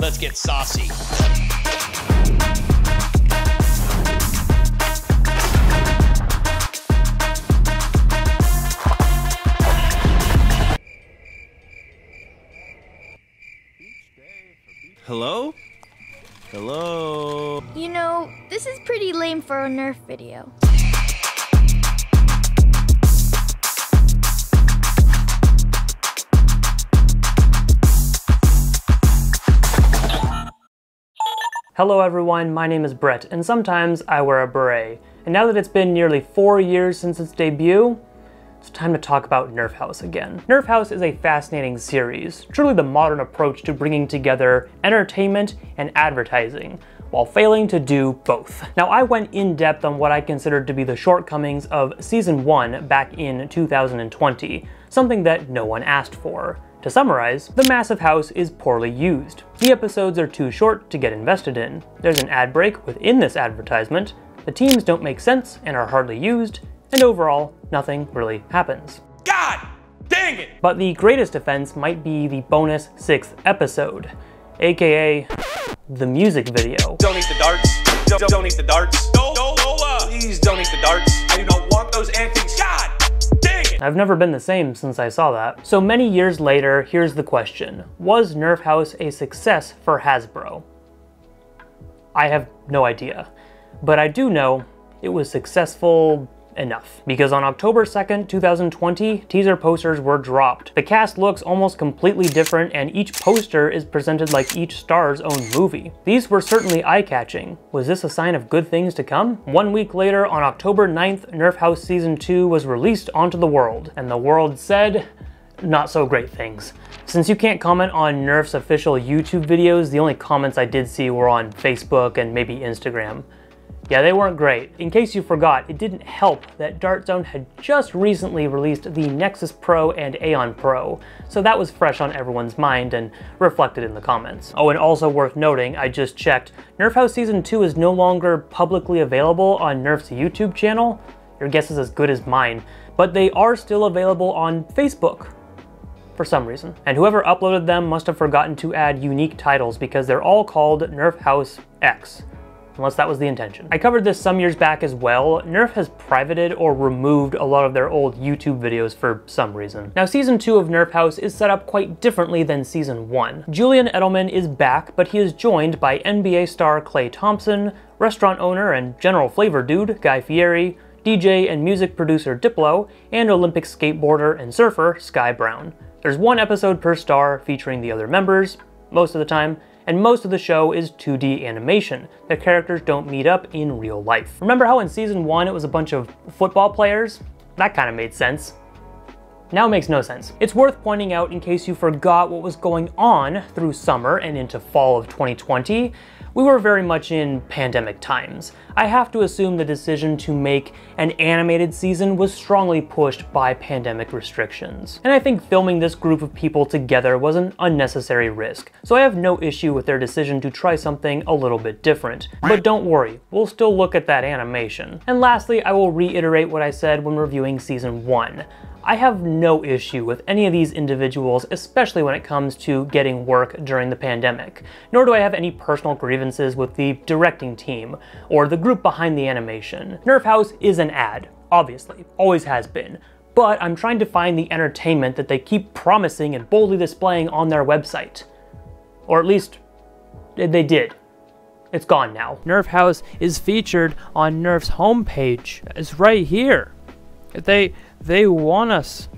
Let's get saucy. Hello? Hello? You know, this is pretty lame for a Nerf video. Hello everyone, my name is Brett, and sometimes I wear a beret. And now that it's been nearly 4 years since its debut, it's time to talk about Nerf House again. Nerf House is a fascinating series, truly the modern approach to bringing together entertainment and advertising, while failing to do both. Now, I went in depth on what I considered to be the shortcomings of Season 1 back in 2020, something that no one asked for. To summarize, the massive house is poorly used. The episodes are too short to get invested in. There's an ad break within this advertisement, the teams don't make sense and are hardly used, and overall, nothing really happens. God dang it! But the greatest offense might be the bonus 6th episode, aka the music video. Don't eat the darts. Don't eat the darts. Please don't eat the darts. I do not want those antiques. God dang it! I've never been the same since I saw that. So many years later, here's the question. Was Nerf House a success for Hasbro? I have no idea. But I do know it was successful enough, because on October 2nd, 2020, teaser posters were dropped. The cast looks almost completely different, and each poster is presented like each star's own movie. These were certainly eye-catching. Was this a sign of good things to come? 1 week later, on October 9th, Nerf House Season 2 was released onto the world, and the world said, not so great things. Since you can't comment on Nerf's official YouTube videos, the only comments I did see were on Facebook and maybe Instagram. Yeah, they weren't great. In case you forgot, it didn't help that Dart Zone had just recently released the Nexus Pro and Aeon Pro, so that was fresh on everyone's mind and reflected in the comments. Oh, and also worth noting, I just checked, Nerf House Season 2 is no longer publicly available on Nerf's YouTube channel. Your guess is as good as mine, but they are still available on Facebook for some reason. And whoever uploaded them must have forgotten to add unique titles because they're all called Nerf House X. Unless that was the intention. I covered this some years back as well. Nerf has privated or removed a lot of their old YouTube videos for some reason. Now, Season 2 of Nerf House is set up quite differently than Season 1. Julian Edelman is back, but he is joined by NBA star Klay Thompson, restaurant owner and general flavor dude Guy Fieri, DJ and music producer Diplo, and Olympic skateboarder and surfer Sky Brown. There's one episode per star featuring the other members, most of the time, and most of the show is 2D animation. The characters don't meet up in real life. Remember how in Season 1 it was a bunch of football players? That kind of made sense. Now it makes no sense. It's worth pointing out in case you forgot what was going on through summer and into fall of 2020. We were very much in pandemic times. I have to assume the decision to make an animated season was strongly pushed by pandemic restrictions. And I think filming this group of people together was an unnecessary risk, so I have no issue with their decision to try something a little bit different. But don't worry, we'll still look at that animation. And lastly, I will reiterate what I said when reviewing Season 1. I have no issue with any of these individuals, especially when it comes to getting work during the pandemic. Nor do I have any personal grievances with the directing team or the group behind the animation. Nerf House is an ad, obviously, always has been. But I'm trying to find the entertainment that they keep promising and boldly displaying on their website. Or at least, they did. It's gone now. Nerf House is featured on Nerf's homepage. It's right here. They want us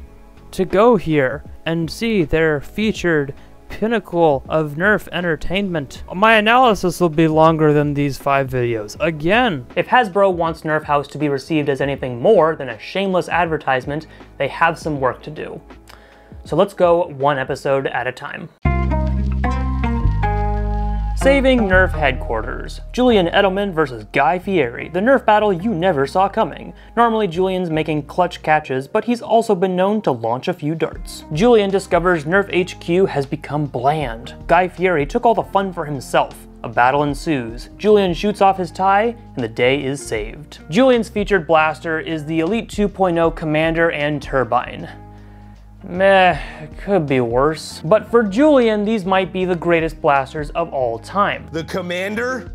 to go here and see their featured pinnacle of Nerf entertainment. My analysis will be longer than these 5 videos. Again. If Hasbro wants Nerf House to be received as anything more than a shameless advertisement, they have some work to do. So let's go one episode at a time. Saving Nerf headquarters. Julian Edelman versus Guy Fieri, the Nerf battle you never saw coming. Normally Julian's making clutch catches, but he's also been known to launch a few darts. Julian discovers Nerf HQ has become bland. Guy Fieri took all the fun for himself. A battle ensues. Julian shoots off his tie, and the day is saved. Julian's featured blaster is the Elite 2.0 Commander and Turbine. meh, it could be worse. But for Julian, these might be the greatest blasters of all time. The Commander?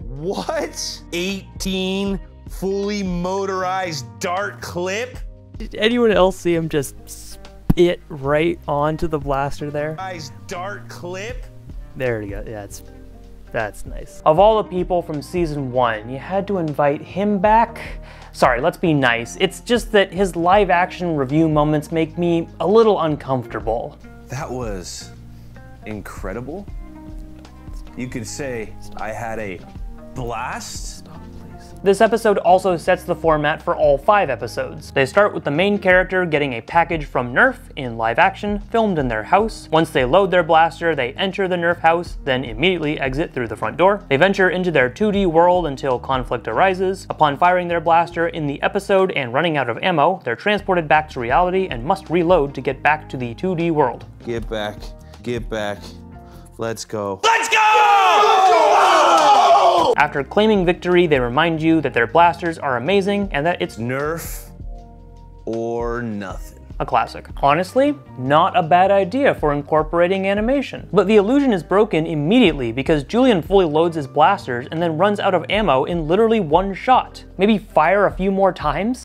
What? 18 fully motorized dart clip? Did anyone else see him just spit right onto the blaster there? Dart clip? There we go. Yeah, that's nice. Of all the people from season 1, you had to invite him back? Sorry, let's be nice. It's just that his live action review moments make me a little uncomfortable. That was incredible. You could say I had a blast. This episode also sets the format for all 5 episodes. They start with the main character getting a package from Nerf in live action, filmed in their house. Once they load their blaster, they enter the Nerf house, then immediately exit through the front door. They venture into their 2D world until conflict arises. Upon firing their blaster in the episode and running out of ammo, they're transported back to reality and must reload to get back to the 2D world. Get back, let's go. Let's go! After claiming victory, they remind you that their blasters are amazing and that it's Nerf or nothing. a classic. Honestly, not a bad idea for incorporating animation. But the illusion is broken immediately because Julian fully loads his blasters and then runs out of ammo in literally one shot. Maybe fire a few more times?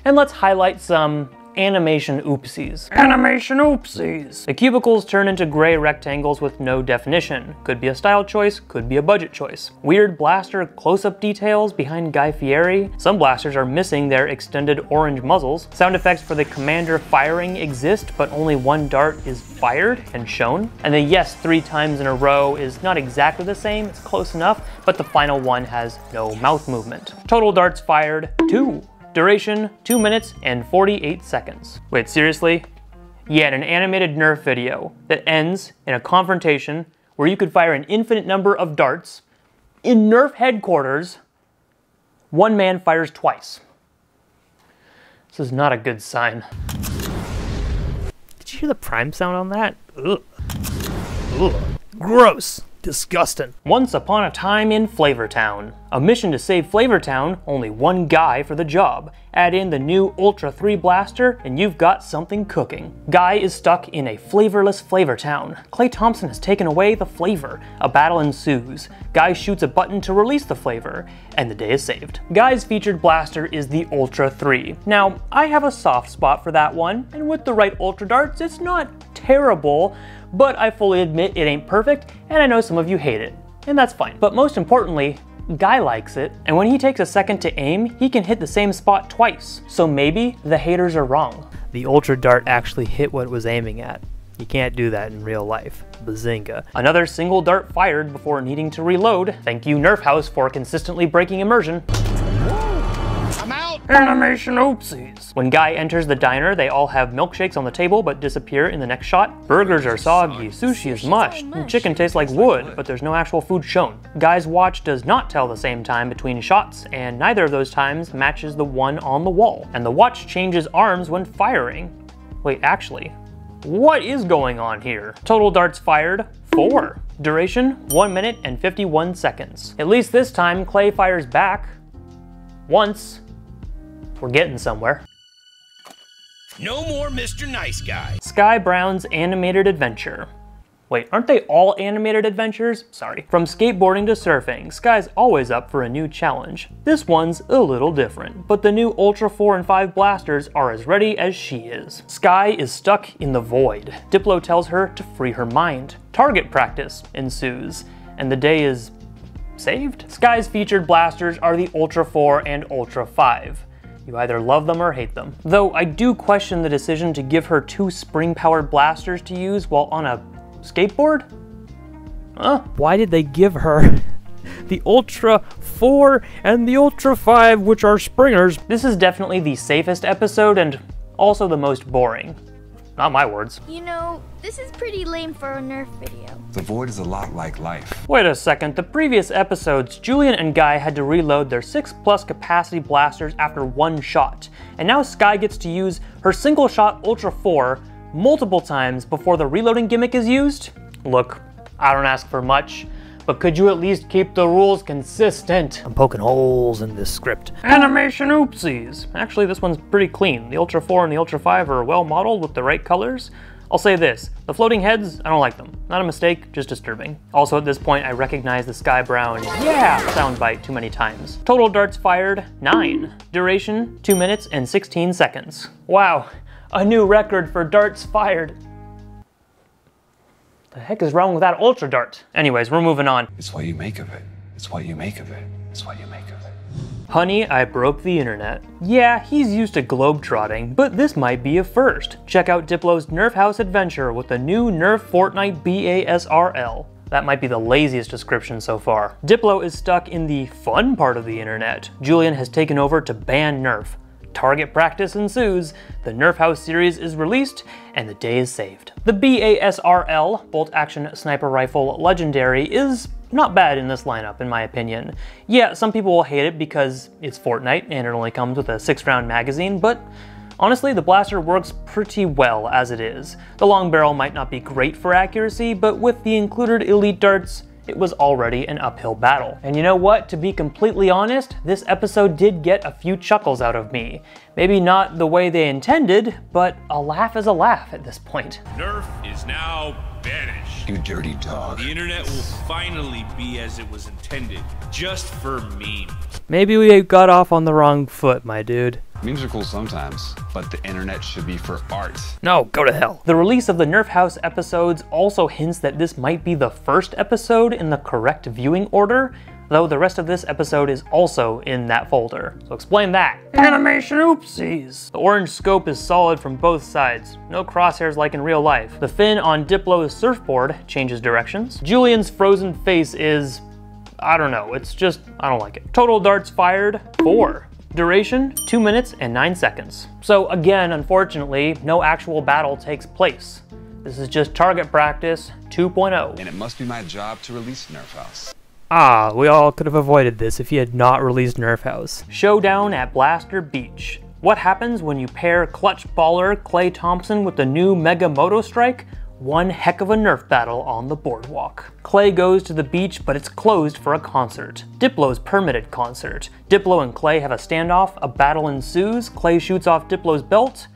And let's highlight some animation oopsies. Animation oopsies! The cubicles turn into gray rectangles with no definition. Could be a style choice, could be a budget choice. Weird blaster close-up details behind Guy Fieri. Some blasters are missing their extended orange muzzles. Sound effects for the commander firing exist, but only one dart is fired and shown. And the yes 3 times in a row is not exactly the same, it's close enough, but the final one has no mouth movement. Total darts fired, 2. Duration, 2 minutes and 48 seconds. Wait, seriously? Yet an animated Nerf video that ends in a confrontation where you could fire an infinite number of darts in Nerf headquarters, one man fires twice. This is not a good sign. Did you hear the prime sound on that? Ugh. Ugh. Gross. Disgusting. Once upon a time in Flavortown. A mission to save Flavortown, only one guy for the job. Add in the new Ultra 3 blaster and you've got something cooking. Guy is stuck in a flavorless Flavortown. Klay Thompson has taken away the flavor. A battle ensues. Guy shoots a button to release the flavor, and the day is saved. Guy's featured blaster is the Ultra 3. Now, I have a soft spot for that one, and with the right Ultra darts, it's not terrible, but I fully admit it ain't perfect, and I know some of you hate it, and that's fine. But most importantly, Guy likes it, and when he takes a second to aim, he can hit the same spot twice. So maybe the haters are wrong. The Ultra Dart actually hit what it was aiming at. You can't do that in real life. Bazinga. Another single dart fired before needing to reload. Thank you Nerf House for consistently breaking immersion. I'm out! Animation oopsies. When Guy enters the diner, they all have milkshakes on the table but disappear in the next shot. Burgers are soggy, sushi is mush, and chicken tastes like wood, but there's no actual food shown. Guy's watch does not tell the same time between shots, and neither of those times matches the one on the wall. And the watch changes arms when firing. Wait, actually, what is going on here? Total darts fired, 4. Duration, 1 minute and 51 seconds. At least this time, Klay fires back. Once. We're getting somewhere. No more Mr. Nice Guy. Sky Brown's Animated Adventure. Wait, aren't they all animated adventures? Sorry. From skateboarding to surfing, Sky's always up for a new challenge. This one's a little different, but the new Ultra 4 and 5 blasters are as ready as she is. Sky is stuck in the void. Diplo tells her to free her mind. Target practice ensues, and the day is saved? Sky's featured blasters are the Ultra 4 and Ultra 5. You either love them or hate them. Though I do question the decision to give her 2 spring-powered blasters to use while on a skateboard? Huh? Why did they give her the Ultra 4 and the Ultra 5, which are springers? This is definitely the safest episode and also the most boring. Not my words. You know, this is pretty lame for a Nerf video. The void is a lot like life. Wait a second, the previous episodes, Julian and Guy had to reload their 6+ capacity blasters after 1 shot. And now Sky gets to use her single shot Ultra 4 multiple times before the reloading gimmick is used? Look, I don't ask for much, but could you at least keep the rules consistent? I'm poking holes in this script. Animation oopsies. Actually, this one's pretty clean. The Ultra 4 and the Ultra 5 are well modeled with the right colors. I'll say this, the floating heads, I don't like them. Not a mistake, just disturbing. Also at this point, I recognize the Sky Brown, yeah, soundbite too many times. Total darts fired, 9. Duration, 2 minutes and 16 seconds. Wow, a new record for darts fired. The heck is wrong with that Ultra Dart? Anyways, we're moving on. It's what you make of it. It's what you make of it. It's what you make of it. Honey, I broke the internet. Yeah, he's used to globetrotting, but this might be a first. Check out Diplo's Nerf House adventure with the new Nerf Fortnite BASRL. That might be the laziest description so far. Diplo is stuck in the fun part of the internet. Julian has taken over to ban Nerf. Target practice ensues, the Nerf House series is released, and the day is saved. The BASRL, Bolt Action Sniper Rifle Legendary, is not bad in this lineup, in my opinion. Yeah, some people will hate it because it's Fortnite and it only comes with a 6-round magazine, but honestly, the blaster works pretty well as it is. The long barrel might not be great for accuracy, but with the included elite darts, it was already an uphill battle. And you know what? To be completely honest, this episode did get a few chuckles out of me. Maybe not the way they intended, but a laugh is a laugh at this point. Nerf is now banished. You dirty dog. The internet will finally be as it was intended, just for memes. Maybe we got off on the wrong foot, my dude. Memes are cool sometimes, but the internet should be for art. No, go to hell. The release of the Nerf House episodes also hints that this might be the first episode in the correct viewing order, though the rest of this episode is also in that folder. So explain that. Animation oopsies! The orange scope is solid from both sides. No crosshairs like in real life. The fin on Diplo's surfboard changes directions. Julian's frozen face is, I don't know, it's just, I don't like it. Total darts fired, 4. Duration, 2 minutes and 9 seconds. So again, unfortunately, no actual battle takes place. This is just target practice 2.0. And it must be my job to release Nerf House. Ah, we all could have avoided this if he had not released Nerf House. Showdown at Blaster Beach. What happens when you pair clutch baller Klay Thompson with the new Mega Moto Strike? One heck of a Nerf battle on the boardwalk. Klay goes to the beach, but it's closed for a concert. Diplo's permitted concert. Diplo and Klay have a standoff, a battle ensues, Klay shoots off Diplo's belt,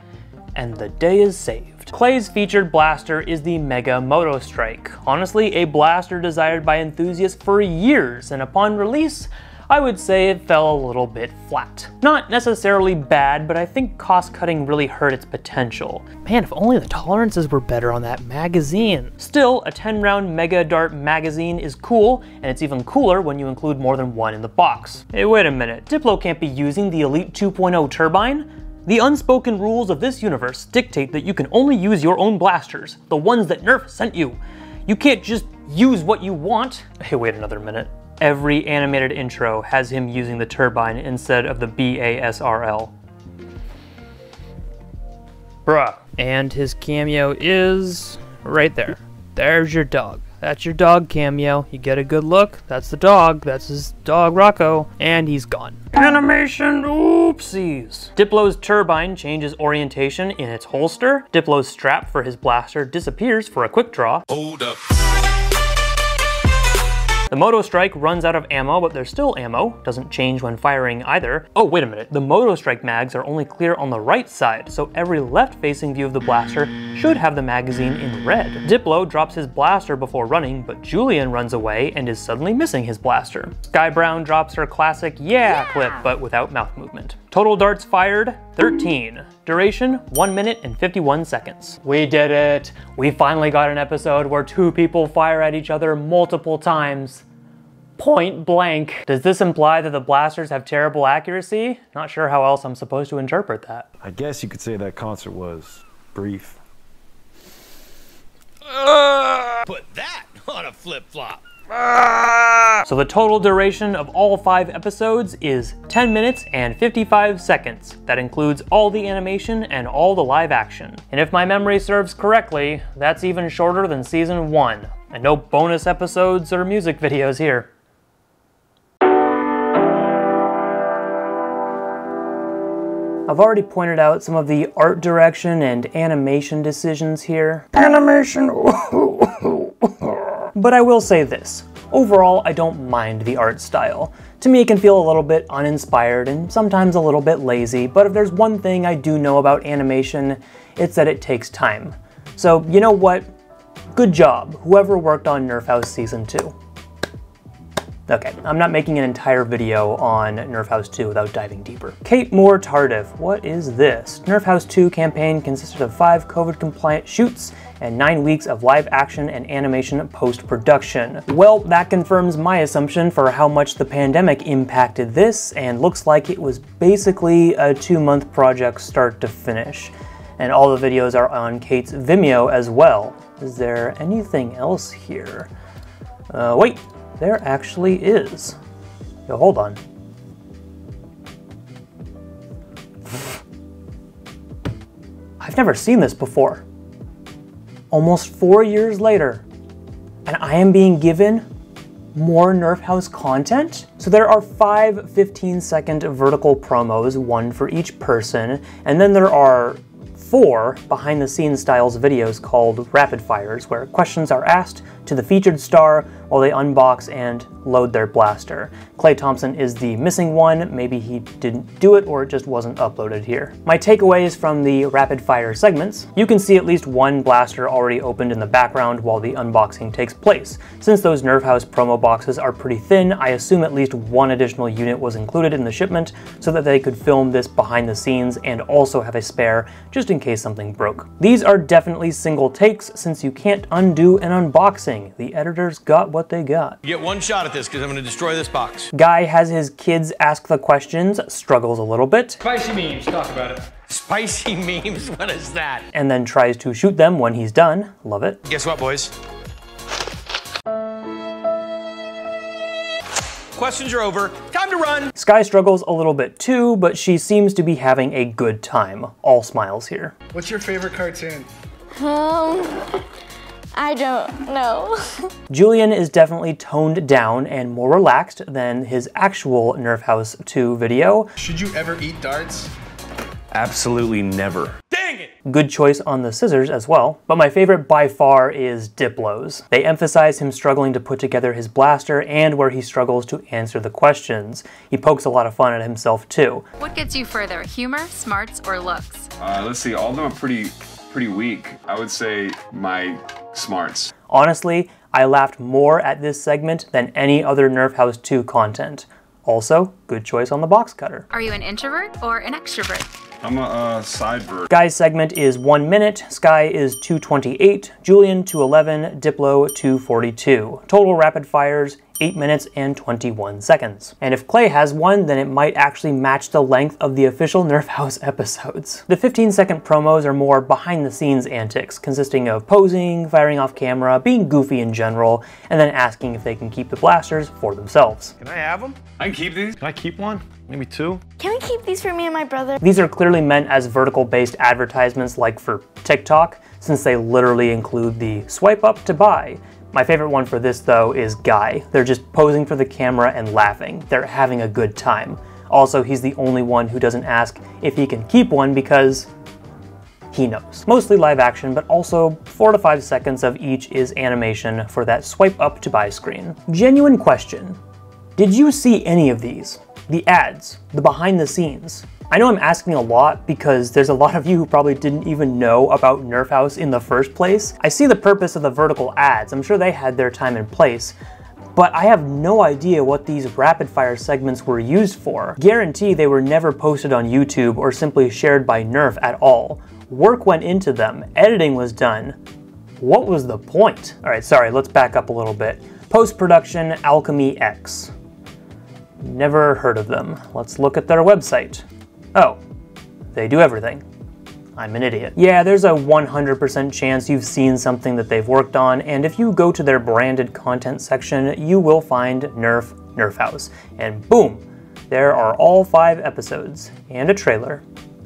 and the day is saved. Klay's featured blaster is the Mega Moto Strike. Honestly, a blaster desired by enthusiasts for years, and upon release, I would say it fell a little bit flat. Not necessarily bad, but I think cost-cutting really hurt its potential. Man, if only the tolerances were better on that magazine. Still, a 10-round Mega Dart magazine is cool, and it's even cooler when you include more than one in the box. Hey, wait a minute, Diplo can't be using the Elite 2.0 turbine? The unspoken rules of this universe dictate that you can only use your own blasters, the ones that Nerf sent you. You can't just use what you want. Hey, wait another minute. Every animated intro has him using the turbine instead of the BASRL. Bruh. And his cameo is right there. There's your dog. That's your dog cameo. You get a good look. That's the dog. That's his dog Rocco. And he's gone. Animation oopsies. Diplo's turbine changes orientation in its holster. Diplo's strap for his blaster disappears for a quick draw. Hold up. The Moto Strike runs out of ammo, but there's still ammo. Doesn't change when firing either. Oh, wait a minute. The Moto Strike mags are only clear on the right side, so every left-facing view of the blaster should have the magazine in red. Diplo drops his blaster before running, but Julian runs away and is suddenly missing his blaster. Sky Brown drops her classic yeah clip, but without mouth movement. Total darts fired, 13. Duration, 1 minute and 51 seconds. We did it! We finally got an episode where two people fire at each other multiple times. Point blank. Does this imply that the blasters have terrible accuracy? Not sure how else I'm supposed to interpret that. I guess you could say that concert was brief. Put that on a flip-flop. So the total duration of all 5 episodes is 10 minutes and 55 seconds. That includes all the animation and all the live action. And if my memory serves correctly, that's even shorter than season 1. And no bonus episodes or music videos here. I've already pointed out some of the art direction and animation decisions here. Animation! But I will say this. Overall, I don't mind the art style. To me, it can feel a little bit uninspired and sometimes a little bit lazy, but if there's one thing I do know about animation, it's that it takes time. So, you know what? Good job, whoever worked on Nerf House Season 2. Okay, I'm not making an entire video on Nerf House 2 without diving deeper. Kate Moore Tardif, what is this? Nerf House 2 campaign consisted of 5 COVID-compliant shoots and 9 weeks of live action and animation post-production. Well, that confirms my assumption for how much the pandemic impacted this, and looks like it was basically a 2-month project start to finish. And all the videos are on Kate's Vimeo as well. Is there anything else here? Wait. There actually is. Yo, hold on. I've never seen this before. Almost 4 years later, and I am being given more Nerf House content? So there are 5 15-second vertical promos, 1 for each person, and then there are 4 behind-the-scenes styles videos called Rapid Fires, where questions are asked to the featured star while they unbox and load their blaster. Klay Thompson is the missing one. Maybe he didn't do it or it just wasn't uploaded here. My takeaways from the rapid fire segments: you can see at least one blaster already opened in the background while the unboxing takes place. Since those Nerf House promo boxes are pretty thin, I assume at least one additional unit was included in the shipment so that they could film this behind the scenes and also have a spare just in case something broke. These are definitely single takes since you can't undo an unboxing. The editors got what they got. You get one shot at this because I'm going to destroy this box. Guy has his kids ask the questions, struggles a little bit. Spicy memes, talk about it. Spicy memes, what is that? And then tries to shoot them when he's done. Love it. Guess what, boys? Questions are over. Time to run. Sky struggles a little bit too, but she seems to be having a good time. All smiles here. What's your favorite cartoon? I don't know. Julian is definitely toned down and more relaxed than his actual Nerf House 2 video. Should you ever eat darts? Absolutely never. Dang it! Good choice on the scissors as well. But my favorite by far is Diplo's. They emphasize him struggling to put together his blaster and where he struggles to answer the questions. He pokes a lot of fun at himself too. What gets you further, humor, smarts, or looks? Let's see, all of them are pretty weak. I would say my smarts. Honestly, I laughed more at this segment than any other Nerf House 2 content. Also, good choice on the box cutter. Are you an introvert or an extrovert? I'm a sidevert. Guy's segment is 1 minute, Sky is 2:28, Julian 2:11, Diplo 2:42. Total rapid fires 8 minutes and 21 seconds. And if Klay has one, then it might actually match the length of the official Nerf House episodes. The 15-second promos are more behind-the-scenes antics, consisting of posing, firing off camera, being goofy in general, and then asking if they can keep the blasters for themselves. Can I have them? I can keep these. Can I keep one? Maybe 2? Can we keep these for me and my brother? These are clearly meant as vertical-based advertisements like for TikTok, since they literally include the swipe up to buy. My favorite one for this though is Guy. They're just posing for the camera and laughing. They're having a good time. Also, he's the only one who doesn't ask if he can keep one because he knows. Mostly live action, but also 4 to 5 seconds of each is animation for that swipe up to buy screen. Genuine question. Did you see any of these? The ads, the behind the scenes? I know I'm asking a lot because there's a lot of you who probably didn't even know about Nerf House in the first place. I see the purpose of the vertical ads. I'm sure they had their time and place, but I have no idea what these rapid fire segments were used for. Guarantee they were never posted on YouTube or simply shared by Nerf at all. Work went into them, editing was done. What was the point? All right, sorry, let's back up a little bit. Post-production Alchemy X. Never heard of them. Let's look at their website. Oh, they do everything. I'm an idiot. Yeah, there's a 100% chance you've seen something that they've worked on, and if you go to their branded content section, you will find Nerf House. And boom, there are all 5 episodes and a trailer.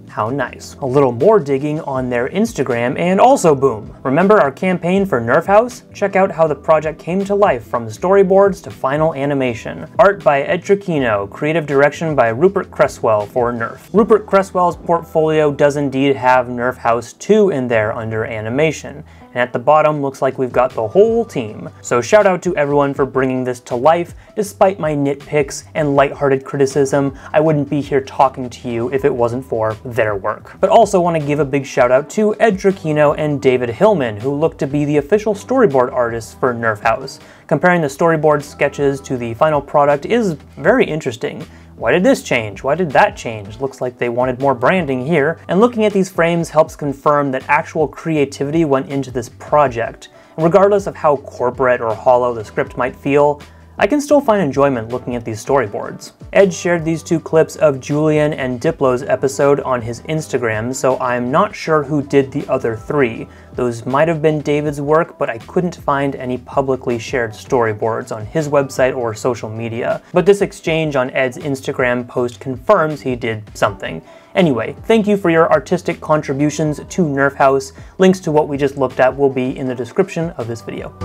How nice. A little more digging on their Instagram and also boom. Remember our campaign for Nerf House? Check out how the project came to life from storyboards to final animation. Art by Ed Tricchino, creative direction by Rupert Cresswell for Nerf. Rupert Cresswell's portfolio does indeed have Nerf House 2 in there under animation, and at the bottom looks like we've got the whole team. So shout out to everyone for bringing this to life. Despite my nitpicks and lighthearted criticism, I wouldn't be here talking to you if it wasn't for their work. But also want to give a big shout out to Ed Drakino and David Hillman, who look to be the official storyboard artists for Nerf House. Comparing the storyboard sketches to the final product is very interesting. Why did this change? Why did that change? Looks like they wanted more branding here. And looking at these frames helps confirm that actual creativity went into this project. And regardless of how corporate or hollow the script might feel, I can still find enjoyment looking at these storyboards. Ed shared these two clips of Julian and Diplo's episode on his Instagram, so I'm not sure who did the other three. Those might have been David's work, but I couldn't find any publicly shared storyboards on his website or social media. But this exchange on Ed's Instagram post confirms he did something. Anyway, thank you for your artistic contributions to Nerf House. Links to what we just looked at will be in the description of this video.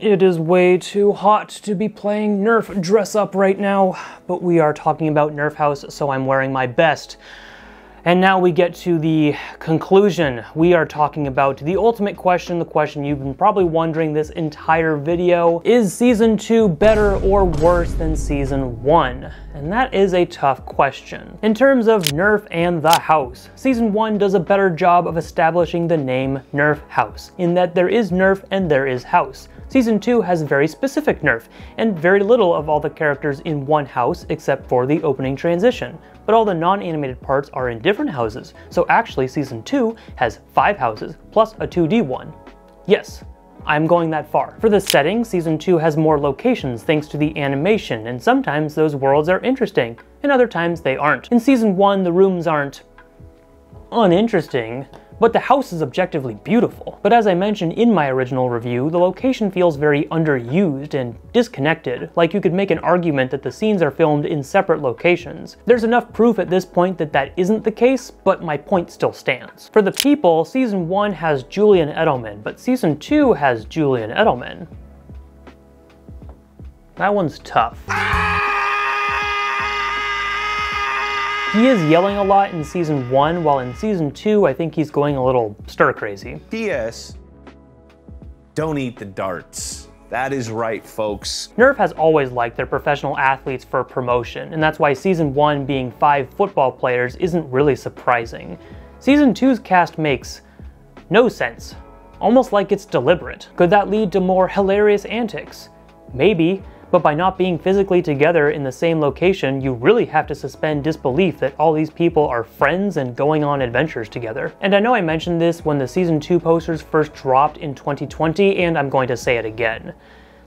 It is way too hot to be playing Nerf Dress Up right now, but we are talking about Nerf House, so I'm wearing my best. And now we get to the conclusion. We are talking about the ultimate question, the question you've been probably wondering this entire video. Is Season 2 better or worse than Season 1? And that is a tough question. In terms of Nerf and the house, Season 1 does a better job of establishing the name Nerf House, in that there is Nerf and there is house. Season 2 has very specific Nerf, and very little of all the characters in one house except for the opening transition. But all the non-animated parts are in different houses, so actually Season 2 has 5 houses, plus a 2D one. Yes, I'm going that far. For the setting, Season 2 has more locations thanks to the animation, and sometimes those worlds are interesting, and other times they aren't. In Season 1, the rooms aren't uninteresting, but the house is objectively beautiful. But as I mentioned in my original review, the location feels very underused and disconnected, like you could make an argument that the scenes are filmed in separate locations. There's enough proof at this point that that isn't the case, but my point still stands. For the people, Season 1 has Julian Edelman, but Season 2 has Julian Edelman. That one's tough. He is yelling a lot in Season 1, while in Season 2, I think he's going a little stir-crazy. P.S. Don't eat the darts. That is right, folks. Nerf has always liked their professional athletes for promotion, and that's why Season 1 being 5 football players isn't really surprising. Season 2's cast makes no sense, almost like it's deliberate. Could that lead to more hilarious antics? Maybe. But by not being physically together in the same location, you really have to suspend disbelief that all these people are friends and going on adventures together. And I know I mentioned this when the Season 2 posters first dropped in 2020, and I'm going to say it again.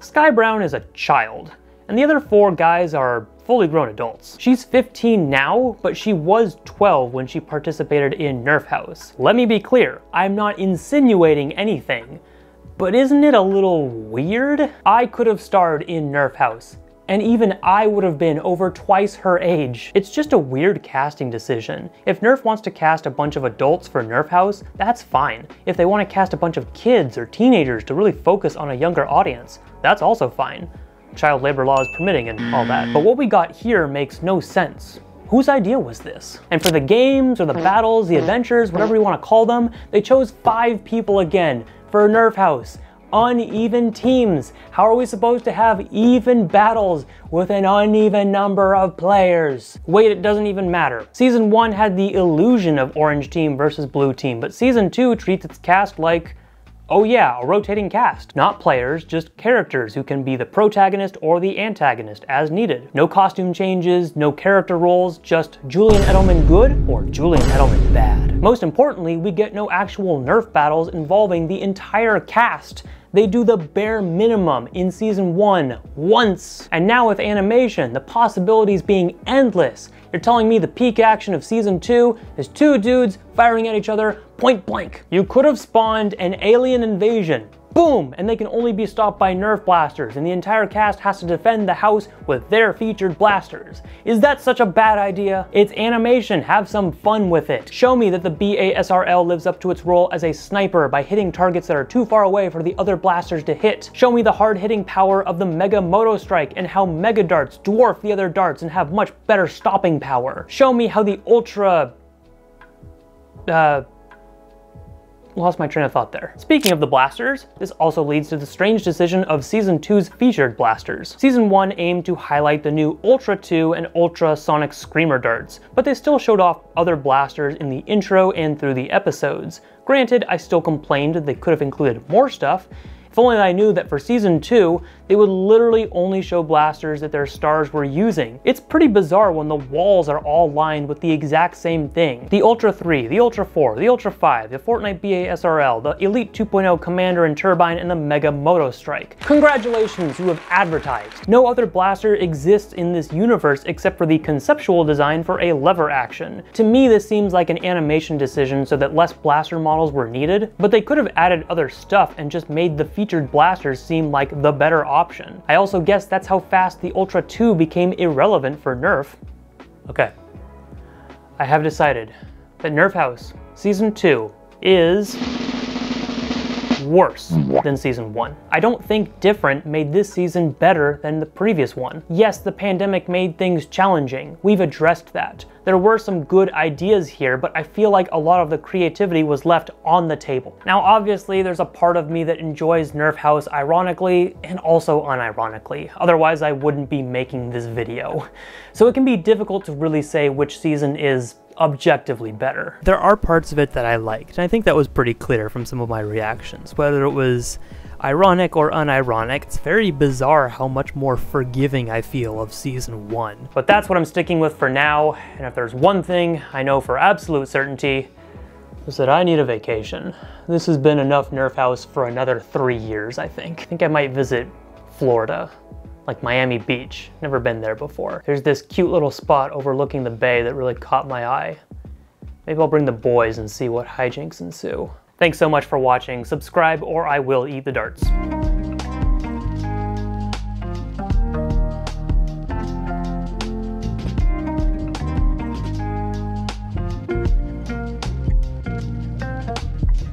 Sky Brown is a child, and the other 4 guys are fully grown adults. She's 15 now, but she was 12 when she participated in Nerf House. Let me be clear, I'm not insinuating anything. But isn't it a little weird? I could have starred in Nerf House, and even I would have been over twice her age. It's just a weird casting decision. If Nerf wants to cast a bunch of adults for Nerf House, that's fine. If they want to cast a bunch of kids or teenagers to really focus on a younger audience, that's also fine. Child labor law is permitting and all that. But what we got here makes no sense. Whose idea was this? And for the games or the battles, the adventures, whatever you want to call them, they chose 5 people again. For Nerf House, uneven teams. How are we supposed to have even battles with an uneven number of players? Wait, it doesn't even matter. Season 1 had the illusion of orange team versus blue team, but Season 2 treats its cast like, oh yeah, a rotating cast. Not players, just characters who can be the protagonist or the antagonist as needed. No costume changes, no character roles, just Julian Edelman good or Julian Edelman bad. Most importantly, we get no actual Nerf battles involving the entire cast. They do the bare minimum in Season 1 once. And now with animation, the possibilities being endless. You're telling me the peak action of Season 2 is 2 dudes firing at each other point blank. You could have spawned an alien invasion boom, and they can only be stopped by Nerf blasters, and the entire cast has to defend the house with their featured blasters. Is that such a bad idea? It's animation, have some fun with it. Show me that the BASRL lives up to its role as a sniper by hitting targets that are too far away for the other blasters to hit. Show me the hard-hitting power of the Mega Moto Strike and how Mega Darts dwarf the other darts and have much better stopping power. Show me how the Ultra... lost my train of thought there. Speaking of the blasters, this also leads to the strange decision of Season 2's featured blasters. Season 1 aimed to highlight the new Ultra 2 and Ultra Sonic Screamer darts, but they still showed off other blasters in the intro and through the episodes. Granted, I still complained that they could have included more stuff. If only I knew that for Season 2, they would literally only show blasters that their stars were using. It's pretty bizarre when the walls are all lined with the exact same thing. The Ultra 3, the Ultra 4, the Ultra 5, the Fortnite BASRL, the Elite 2.0 Commander and Turbine, and the Mega Moto Strike. Congratulations, you have advertised. No other blaster exists in this universe except for the conceptual design for a lever action. To me, this seems like an animation decision so that less blaster models were needed, but they could have added other stuff and just made the featured blasters seem like the better option. I also guess that's how fast the Ultra 2 became irrelevant for Nerf. Okay, I have decided that Nerf House Season 2 is worse than Season 1. I don't think different made this season better than the previous one. Yes, the pandemic made things challenging. We've addressed that. There were some good ideas here, but I feel like a lot of the creativity was left on the table. Now, obviously, there's a part of me that enjoys Nerf House ironically and also unironically. Otherwise, I wouldn't be making this video. So it can be difficult to really say which season is objectively better. There are parts of it that I liked, and I think that was pretty clear from some of my reactions. Whether it was ironic or unironic, it's very bizarre how much more forgiving I feel of Season 1. But that's what I'm sticking with for now, and if there's one thing I know for absolute certainty, is that I need a vacation. This has been enough Nerf House for another 3 years, I think. I think I might visit Florida. Like Miami Beach. Never been there before. There's this cute little spot overlooking the bay that really caught my eye. Maybe I'll bring the boys and see what hijinks ensue. Thanks so much for watching. Subscribe or I will eat the darts.